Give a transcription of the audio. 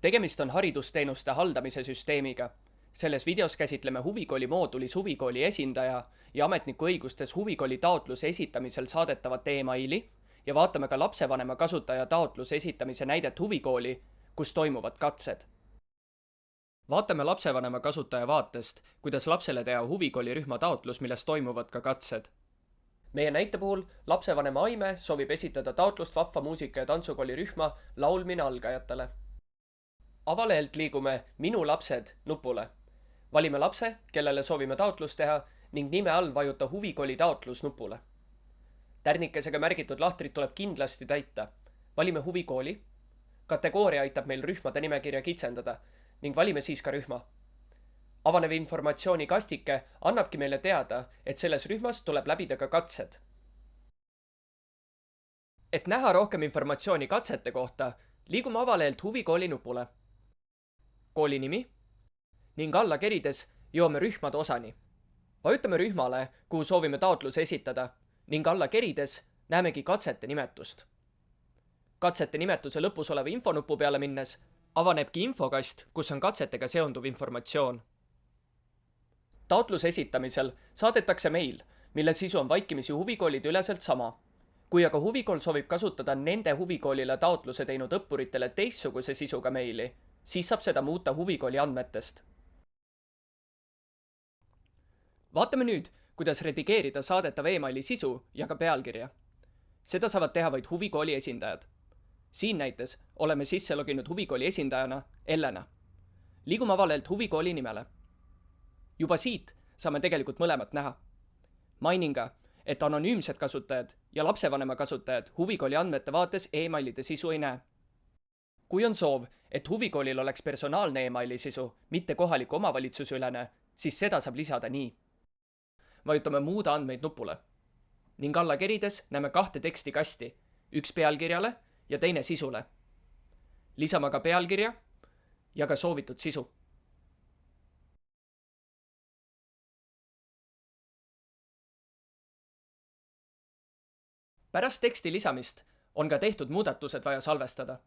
Tegemist on haridusteenuste haldamise süsteemiga. Selles videos käsitleme huvikooli moodulis huvikooli esindaja ja ametniku õigustes huvikooli taotluse esitamisel saadetavat e-maili ja vaatame ka lapsevanema kasutaja taotluse esitamise näidet huvikooli, kus toimuvad katsed. Vaatame lapsevanema kasutaja vaatest, kuidas lapsele teha huvikooli rühma taotlus, milles toimuvad ka katsed. Meie näite puhul lapsevanema Aime soovib esitada taotlust Vahva muusika- ja tantsukooli rühma laulmine algajatele. Avalehelt liigume Minu lapsed nupule. Valime lapse, kellele soovime taotlust teha ning nime all vajuta huvikooli taotlus nupule. Tärnikesega märgitud lahtrid tuleb kindlasti täita. Valime huvikooli. Kategooria aitab meil rühmade nimekirja kitsendada ning valime siis ka rühma. Avanev informatsiooni kastike annabki meile teada, et selles rühmas tuleb läbida ka katsed. Et näha rohkem informatsiooni katsete kohta, liigume avalehelt huvikooli nupule. Kooli nimi ning alla kerides jõuame rühmade osani. Vajutame rühmale, kuhu soovime taotluse esitada ning alla kerides näemegi katsete nimetust. Katsete nimetuse lõpus oleva infonupu peale minnes avanebki infokast, kus on katsetega seonduv informatsioon. Taotluse esitamisel saadetakse meil, mille sisu on vaikimisi huvikoolide üleselt sama. Kui aga huvikool soovib kasutada nende huvikoolile taotluse teinud õppuritele teistsuguse sisuga meili, siis saab seda muuta huvikooli andmetest. Vaatame nüüd, kuidas redigeerida saadetava e-maili sisu ja ka pealkirja. Seda saavad teha vaid huvikooli esindajad. Siin näites oleme sisse loginud huvikooli esindajana Ellena. Liigume avalehelt huvikooli nimele. Juba siit saame tegelikult mõlemat näha. Mainin ka, et anonüümsed kasutajad ja lapsevanema kasutajad huvikooli andmete vaates e-mailide sisu ei näe. Kui on soov, et huvikoolil oleks personaalne e-maili sisu, mitte kohaliku omavalitsusülene, siis seda saab lisada nii. Vajutame muuda andmeid nupule. Ning alla kerides näeme kahte tekstikasti, üks pealkirjale ja teine sisule. Lisame ka pealkirja ja ka soovitud sisu. Pärast teksti lisamist on ka tehtud muudatused vaja salvestada.